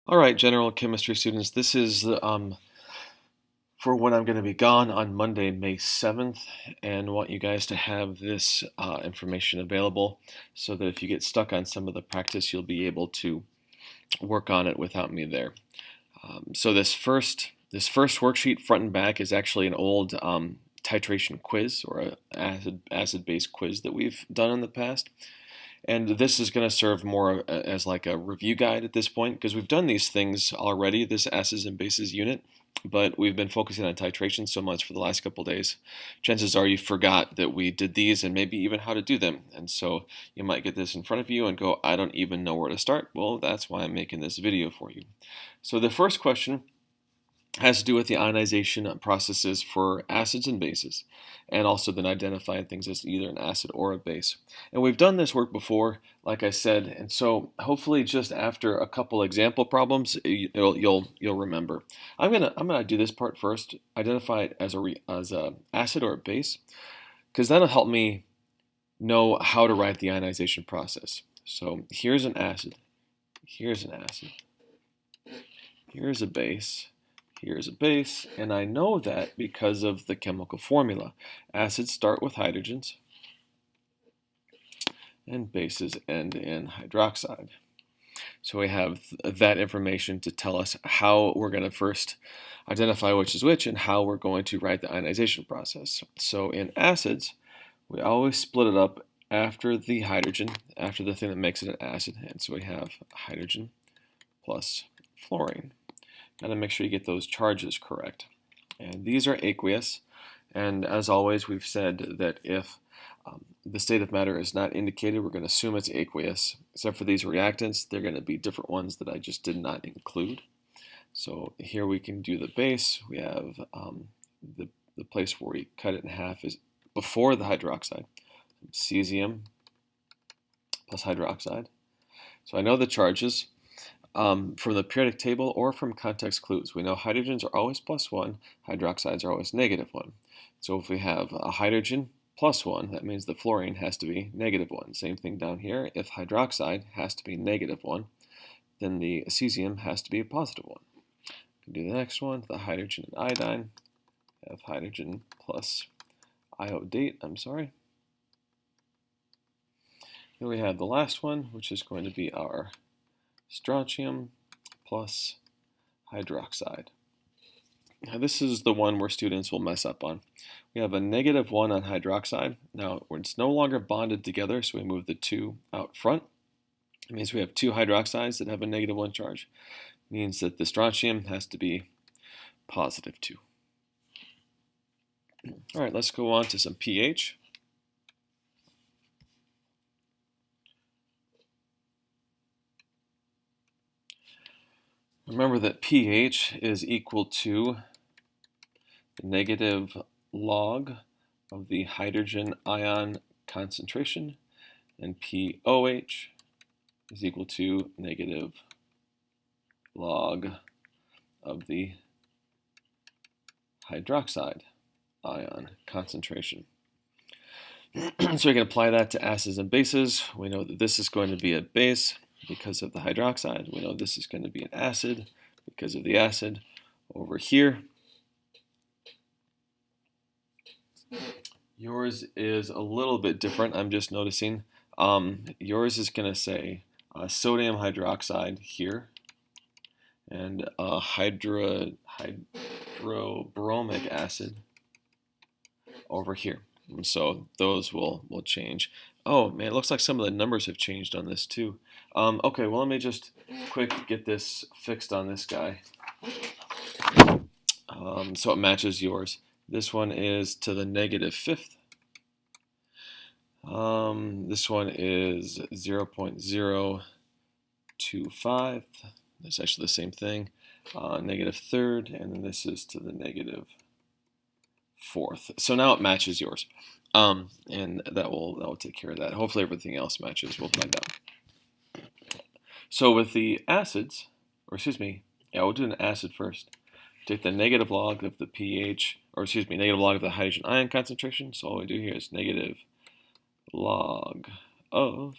All right, general chemistry students, this is for when I'm going to be gone on Monday, May 7th, and want you guys to have this information available so that if you get stuck on some of the practice, you'll be able to work on it without me there. So this first worksheet, front and back, is actually an old titration quiz or a acid-based quiz that we've done in the past. And this is going to serve more as like a review guide at this point because we've done these things already, this acids and bases unit, but we've been focusing on titration so much for the last couple days. Chances are you forgot that we did these and maybe even how to do them. And so you might get this in front of you and go, I don't even know where to start. Well, that's why I'm making this video for you. So the first question has to do with the ionization processes for acids and bases, and also then identifying things as either an acid or a base. And we've done this work before, like I said, and so hopefully just after a couple example problems, you'll remember. I'm gonna do this part first, identify it as a acid or a base, because that'll help me know how to write the ionization process. So here's an acid, here's an acid, here's a base. Here's a base, and I know that because of the chemical formula. Acids start with hydrogens, and bases end in hydroxide. So we have that information to tell us how we're going to first identify which is which and how we're going to write the ionization process. So in acids, we always split it up after the hydrogen, after the thing that makes it an acid, and so we have hydrogen plus fluorine. Got to make sure you get those charges correct. And these are aqueous. And as always, we've said that if the state of matter is not indicated, we're going to assume it's aqueous. Except for these reactants, they're going to be different ones that I just did not include. So here we can do the base. We have the place where we cut it in half is before the hydroxide. Cesium plus hydroxide. So I know the charges. From the periodic table or from context clues. We know hydrogens are always +1, hydroxides are always -1. So if we have a hydrogen +1, that means the fluorine has to be -1. Same thing down here. If hydroxide has to be -1, then the cesium has to be a +1. We can do the next one, the hydrogen and iodine. Have hydrogen plus iodate, Then we have the last one, which is going to be our strontium plus hydroxide. Now this is the one where students will mess up on. We have a -1 on hydroxide. Now it's no longer bonded together, so we move the 2 out front. It means we have 2 hydroxides that have a -1 charge. It means that the strontium has to be +2. All right, let's go on to some pH. Remember that pH is equal to the negative log of the hydrogen ion concentration, and pOH is equal to negative log of the hydroxide ion concentration. So we can apply that to acids and bases. We know that this is going to be a base because of the hydroxide. We know this is going to be an acid because of the acid. Over here, yours is a little bit different. I'm just noticing. Yours is going to say sodium hydroxide here and hydrobromic acid over here. And so those will change. Oh man, it looks like some of the numbers have changed on this too. Okay, well let me just quick get this fixed on this guy. So it matches yours. This one is to the -5th. This one is 0.025. That's actually the same thing. -3rd, and then this is to the -4th. So now it matches yours. And that will take care of that. Hopefully everything else matches. We'll find out. So with the acids, or excuse me, yeah, we'll do an acid first. Take the negative log of the pH, or excuse me, negative log of the hydrogen ion concentration. So all we do here is negative log of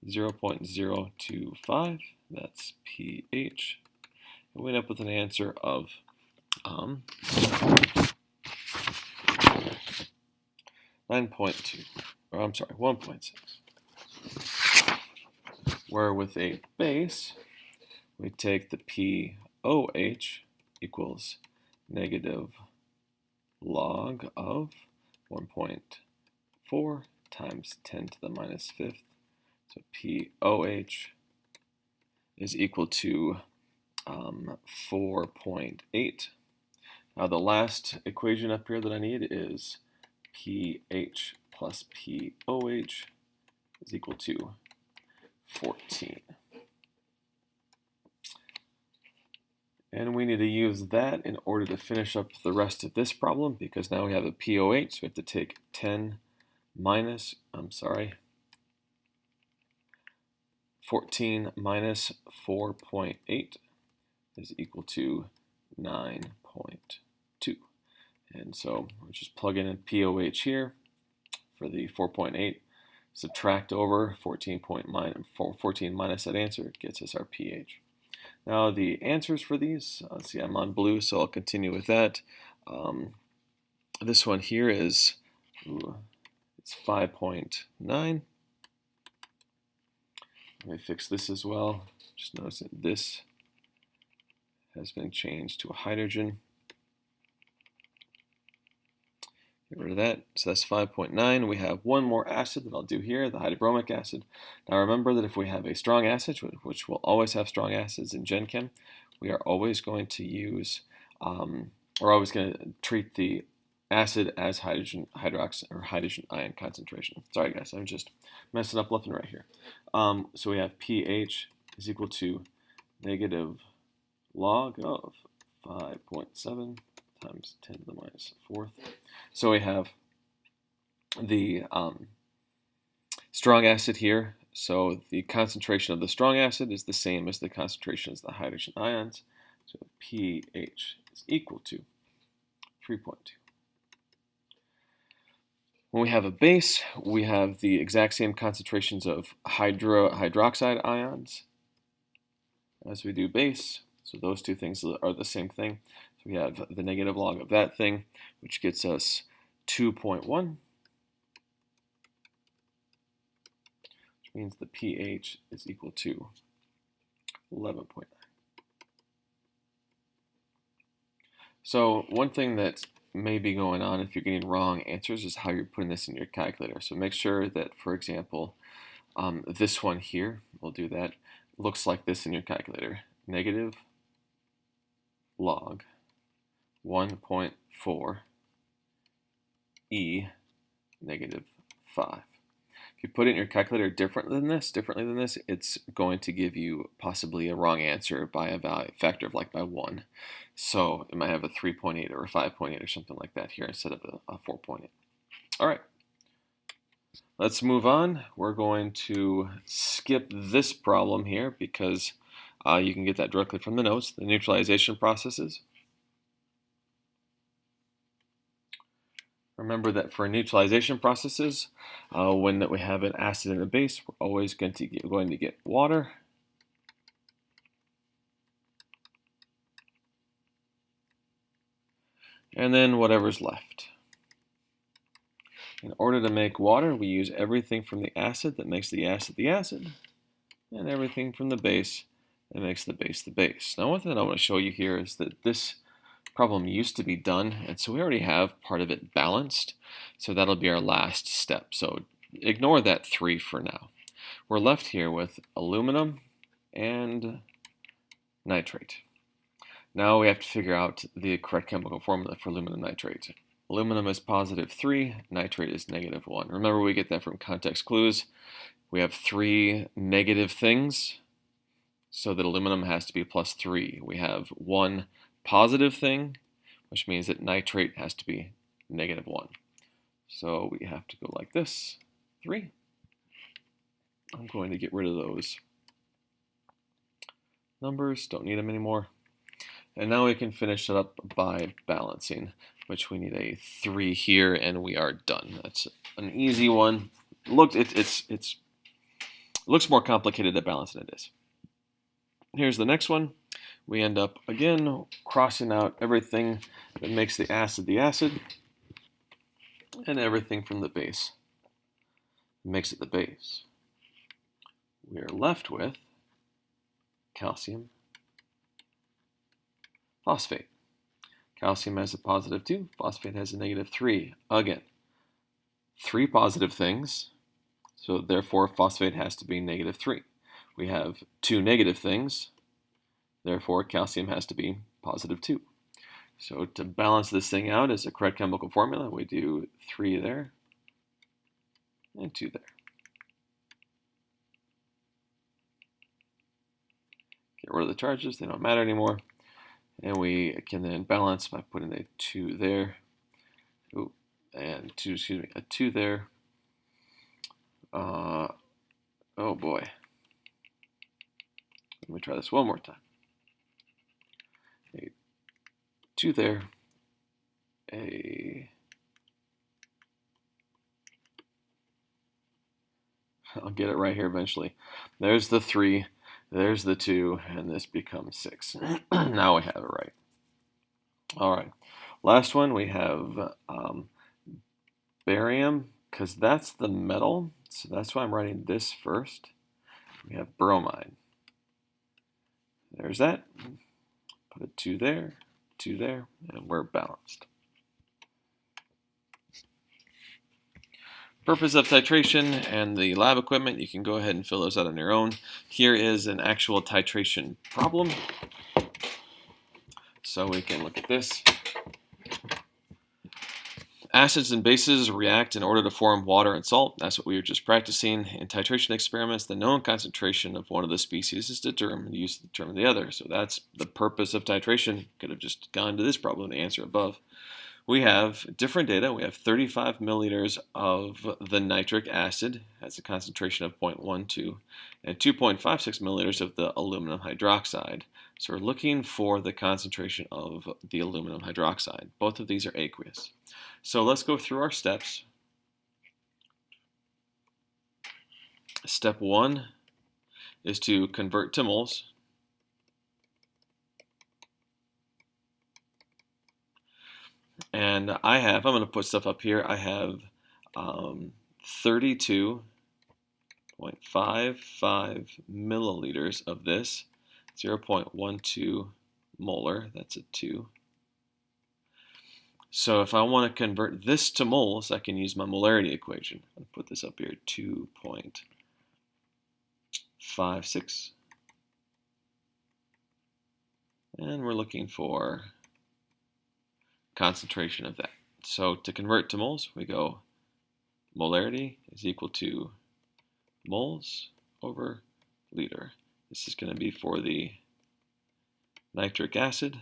0.025. That's pH we end up with an answer of 9.2, or I'm sorry, 1.6. Where with a base, we take the POH equals negative log of 1.4 times 10 to the minus fifth. So POH is equal to 4.8. Now the last equation up here that I need is pH plus POH is equal to 14. And we need to use that in order to finish up the rest of this problem, because now we have a POH, so we have to take 10 minus, 14 minus 4.8 is equal to 9.2. And so we're just plugging in POH here for the 4.8. Subtract over 14 minus that answer gets us our pH. Now the answers for these, let's see, I'm on blue, so I'll continue with that. This one here is it's 5.9. Let me fix this as well. Just notice that this has been changed to a hydrogen. Get rid of that. So that's 5.9. We have one more acid that I'll do here, the hydrobromic acid. Now remember that if we have a strong acid, which we'll always have strong acids in Gen Chem, we are always going to use, we're always going to treat the acid as hydrogen hydroxide or hydrogen ion concentration. Sorry guys, I'm just messing up left and right here. So we have pH is equal to negative log of 5.7 times 10 to the minus fourth. So we have the strong acid here. So the concentration of the strong acid is the same as the concentration of the hydrogen ions. So pH is equal to 3.2. When we have a base, we have the exact same concentrations of hydroxide ions as we do base. So those two things are the same thing. So we have the negative log of that thing, which gets us 2.1, which means the pH is equal to 11.9. So one thing that may be going on if you're getting wrong answers is how you're putting this in your calculator. So make sure that, for example, this one here, we'll do that, looks like this in your calculator. Negative log 1.4 E negative 5. If you put it in your calculator differently than this, it's going to give you possibly a wrong answer by a factor of like by 1. So it might have a 3.8 or a 5.8 or something like that here instead of a 4.8. All right, let's move on. We're going to skip this problem here because you can get that directly from the notes, the neutralization processes. Remember that for neutralization processes, when we have an acid and a base, we're always going to get water. And then whatever's left. In order to make water, we use everything from the acid that makes the acid, and everything from the base that makes the base. Now one thing I want to show you here is that this problem used to be done, and so we already have part of it balanced, so that'll be our last step. So ignore that 3 for now. We're left here with aluminum and nitrate. Now we have to figure out the correct chemical formula for aluminum nitrate. Aluminum is positive 3, nitrate is negative 1. Remember, we get that from context clues. We have 3 negative things, so that aluminum has to be plus 3. We have 1 positive thing, which means that nitrate has to be negative 1. So we have to go like this, 3. I'm going to get rid of those numbers, don't need them anymore. And now we can finish it up by balancing, which we need a 3 here, and we are done. That's an easy one. Look, it looks more complicated to balance than it is. Here's the next one. we end up, again, crossing out everything that makes the acid and everything from the base makes it the base. We are left with calcium phosphate. Calcium has a positive 2, phosphate has a negative 3. Again, 3 positive things, so therefore phosphate has to be negative 3. We have 2 negative things, therefore calcium has to be positive 2. So to balance this thing out as a correct chemical formula, we do 3 there and 2 there. Get rid of the charges, they don't matter anymore. And we can then balance by putting a 2 there. Ooh, and a 2 there. Oh boy. Let me try this one more time. A 2 there. I'll get it right here eventually. There's the 3. There's the 2, and this becomes 6. Now we have it right. All right. Last one, we have barium, because that's the metal. So that's why I'm writing this first. We have bromide. There's that. Put a 2 there, 2 there, and we're balanced. Purpose of titration and the lab equipment, you can go ahead and fill those out on your own. Here is an actual titration problem. So we can look at this. Acids and bases react in order to form water and salt. That's what we were just practicing. In titration experiments, the known concentration of one of the species is used to determine the other. So that's the purpose of titration. Could have just gone to this problem, the answer above. We have different data. We have 35 milliliters of the nitric acid, has a concentration of 0.12, and 2.56 milliliters of the aluminum hydroxide. So we're looking for the concentration of the aluminum hydroxide. Both of these are aqueous. So let's go through our steps. Step 1 is to convert to moles. And I'm going to put stuff up here. I have 32.55 milliliters of this, 0.12 molar, that's a 2. So if I want to convert this to moles, I can use my molarity equation. I'll put this up here, 2.56. And we're looking for concentration of that. So to convert to moles, we go molarity is equal to moles over liter. This is going to be for the nitric acid,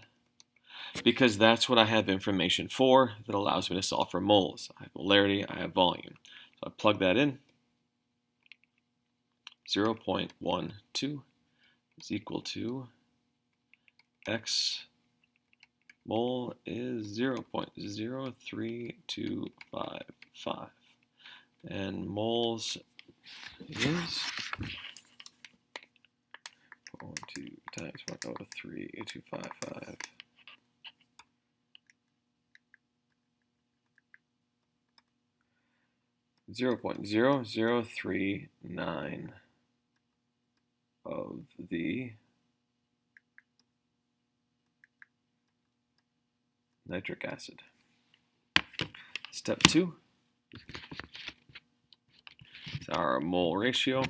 because that's what I have information for that allows me to solve for moles. I have molarity, I have volume. So I plug that in. 0.12 is equal to X mole is 0.03255, and moles is 2 times 1/3255. 0.0039 of the nitric acid. Step 2 is our mole ratio.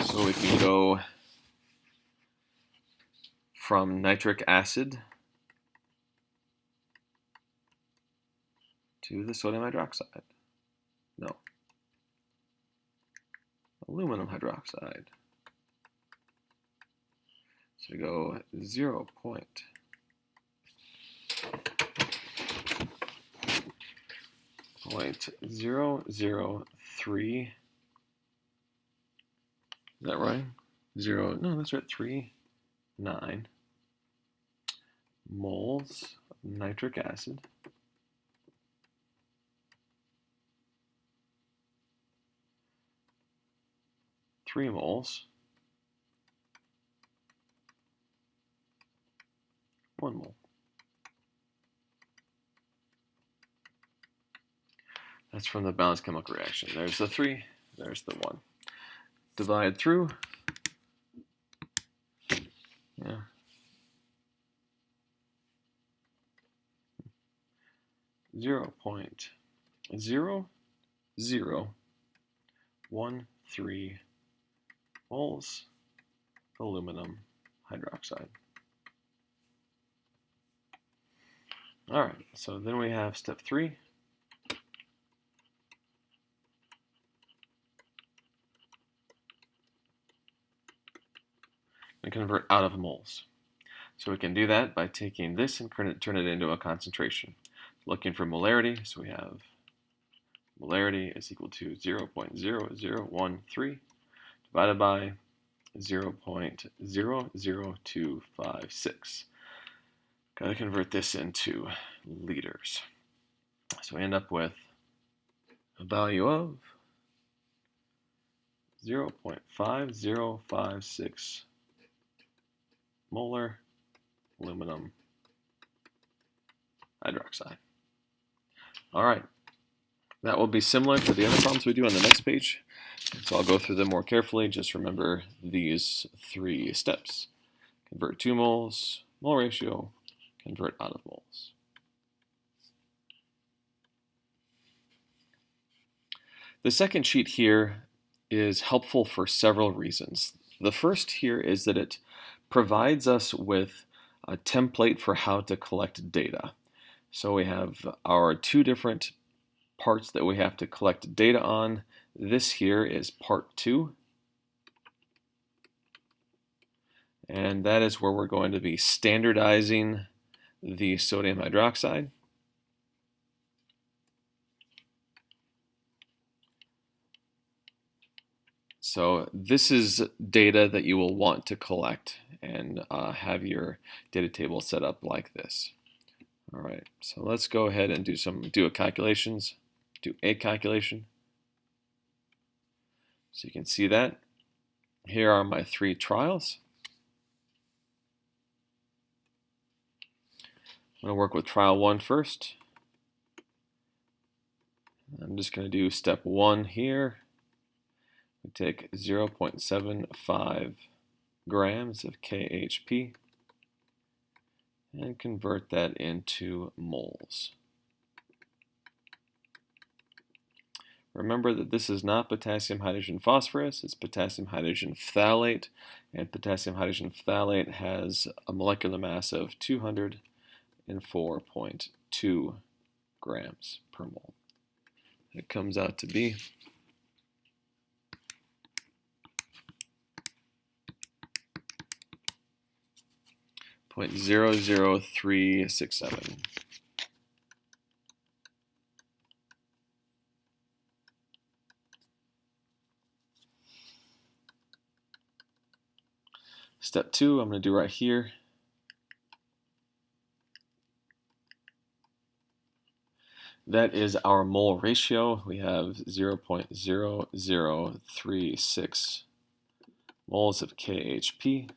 So we can go from nitric acid to the sodium hydroxide. No. Aluminum hydroxide. So we go 0.003. Is that right? No, that's right. 39 moles of nitric acid 3 moles, 1 mole. That's from the balanced chemical reaction. There's the 3, there's the 1. Divide through. Yeah. 0.0013 moles aluminum hydroxide. All right, so then we have step 3. And convert out of moles. So we can do that by taking this and turn it into a concentration. Looking for molarity, so we have molarity is equal to 0.0013 divided by 0.00256. Got to convert this into liters. So we end up with a value of 0.5056 molar aluminum hydroxide. All right, that will be similar to the other problems we do on the next page. So I'll go through them more carefully. Just remember these 3 steps. Convert 2 moles, mole ratio, convert out of moles. The second sheet here is helpful for several reasons. The first here is that it provides us with a template for how to collect data. So we have our 2 different parts that we have to collect data on. This here is part 2. And that is where we're going to be standardizing the sodium hydroxide. So this is data that you will want to collect and have your data table set up like this. All right, so let's go ahead and do a calculation. So you can see that. Here are my 3 trials. I'm going to work with trial 1 first. I'm just going to do step 1 here. We take 0.75 grams of KHP and convert that into moles. Remember that this is not potassium hydrogen phosphorus, it's potassium hydrogen phthalate, and potassium hydrogen phthalate has a molecular mass of 204.2 grams per mole. It comes out to be 0.00367. Step 2, I'm going to do right here. That is our mole ratio. We have 0.0036 moles of KHP.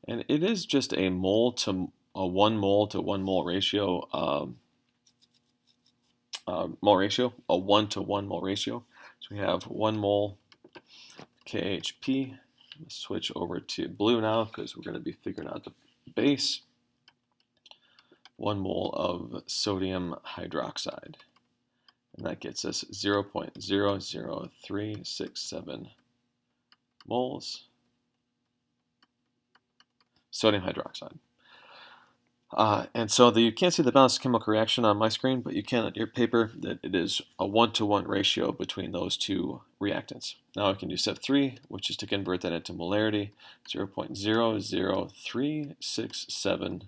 And it is just a 1 mole to 1 mole ratio, a 1 to 1 mole ratio. So we have 1 mole KHP. Let's switch over to blue now because we're going to be figuring out the base. 1 mole of sodium hydroxide. And that gets us 0.00367 moles sodium hydroxide. And so you can't see the balanced chemical reaction on my screen, but you can on your paper, that it is a 1-to-1 ratio between those 2 reactants. Now I can do step 3, which is to convert that into molarity, 0.00367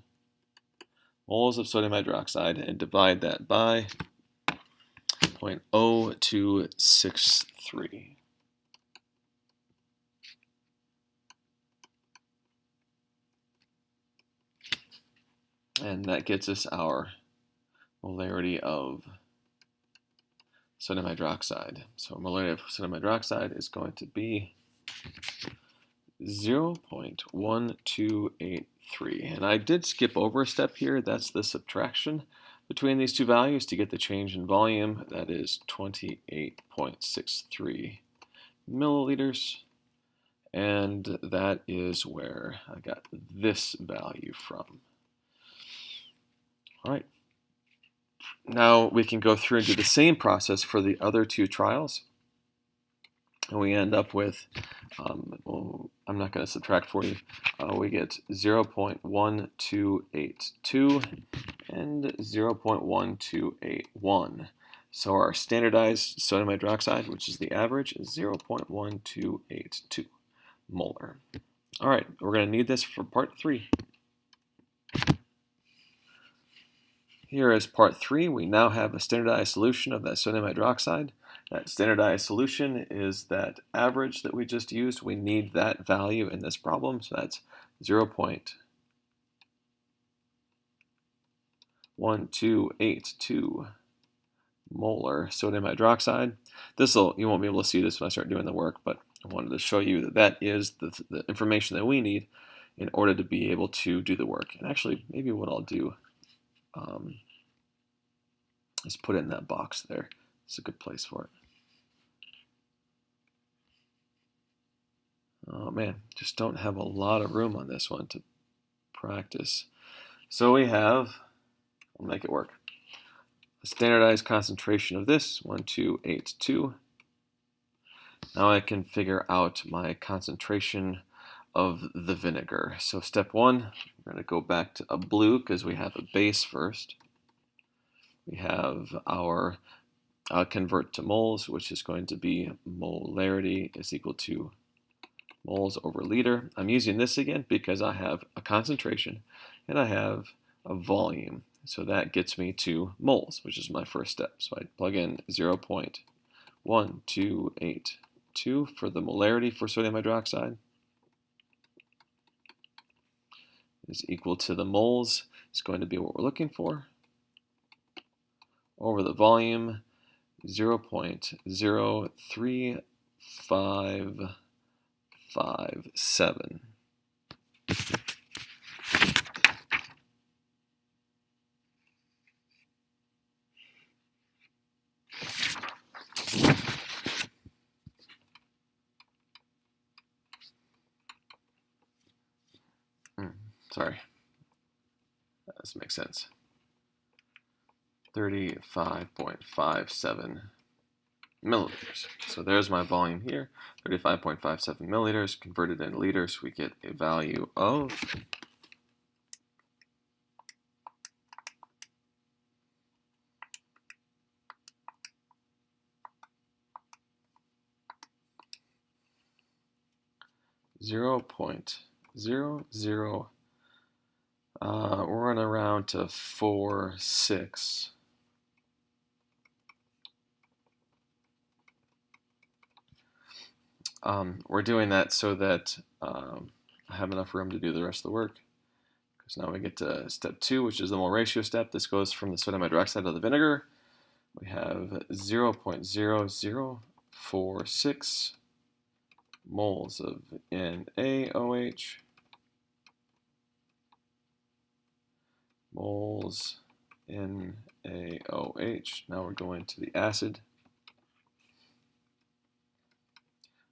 moles of sodium hydroxide, and divide that by 0.0263. And that gets us our molarity of sodium hydroxide. So molarity of sodium hydroxide is going to be 0.1283. And I did skip over a step here. That's the subtraction between these two values to get the change in volume. That is 28.63 milliliters. And that is where I got this value from. All right. Now we can go through and do the same process for the other two trials. And we end up with, well, I'm not going to subtract for you. We get 0.1282 and 0.1281. So our standardized sodium hydroxide, which is the average, is 0.1282 molar. All right, we're going to need this for part 3. Here is part 3. We now have a standardized solution of that sodium hydroxide. That standardized solution is that average that we just used. We need that value in this problem, so that's 0.1282 molar sodium hydroxide. You won't be able to see this when I start doing the work, but I wanted to show you that that is the information that we need in order to be able to do the work. And actually, maybe what I'll do is put it in that box there. It's a good place for it. Oh man, just don't have a lot of room on this one to practice. So we have, I'll make it work, a standardized concentration of this, 1282. Now I can figure out my concentration of the vinegar. So step 1, we're going to go back to a blue because we have a base first. We have our convert to moles, which is going to be molarity is equal to moles over liter. I'm using this again because I have a concentration and I have a volume. So that gets me to moles, which is my first step. So I plug in 0.1282 for the molarity for sodium hydroxide is equal to the moles. It's going to be what we're looking for over the volume, 0.03557. Sorry, that doesn't make sense. 35.57 milliliters. So there's my volume here, 35.57 milliliters. Converted into liters, we get a value of 0.00. We're running around to 4.6. We're doing that so that I have enough room to do the rest of the work. Because now we get to step 2, which is the mole ratio step. This goes from the sodium hydroxide to the vinegar. We have 0.0046 moles of NaOH, moles NaOH. Now we're going to the acid.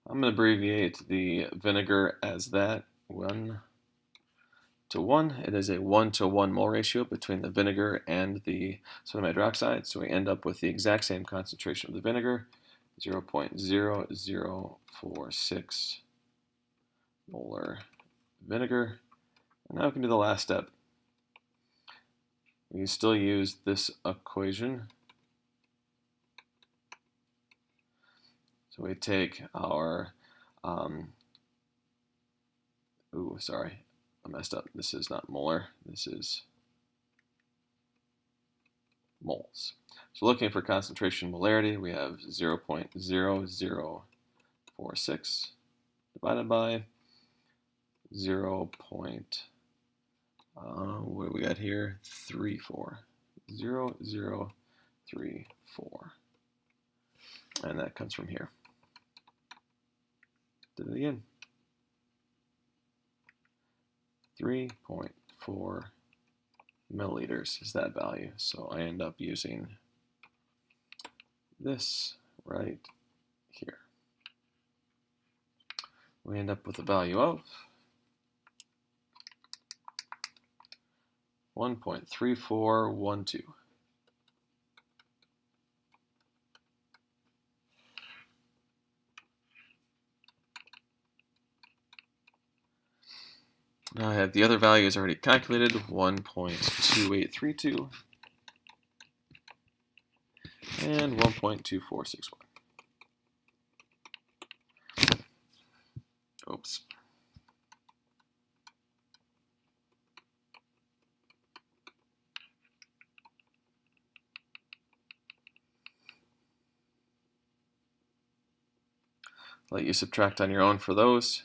I'm going to abbreviate the vinegar as that 1 to 1. It is a 1 to 1 mole ratio between the vinegar and the sodium hydroxide. So we end up with the exact same concentration of the vinegar, 0.0046 molar vinegar. And now we can do the last step. We can still use this equation. So we take our, sorry, I messed up. This is not molar, this is moles. So looking for concentration molarity, we have 0.0046 divided by 0. What do we got here? 34. 0.034. And that comes from here. Did it again. 3.4 milliliters is that value. So I end up using this right here. We end up with a value of 1.3412. Now I have the other values already calculated, 1.2832 and 1.2461. Oops. Let you subtract on your own for those.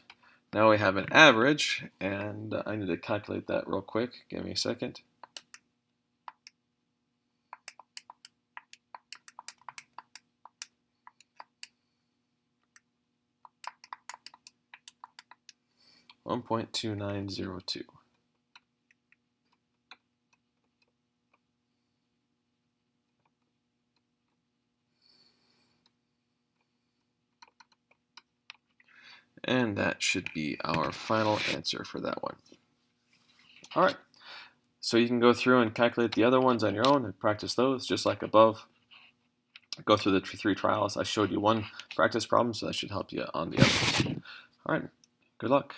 Now we have an average, and I need to calculate that real quick. Give me a second. $1.2902. And that should be our final answer for that one. All right, so you can go through and calculate the other ones on your own and practice those just like above. Go through the 3 trials. I showed you one practice problem, so that should help you on the others. All right, good luck.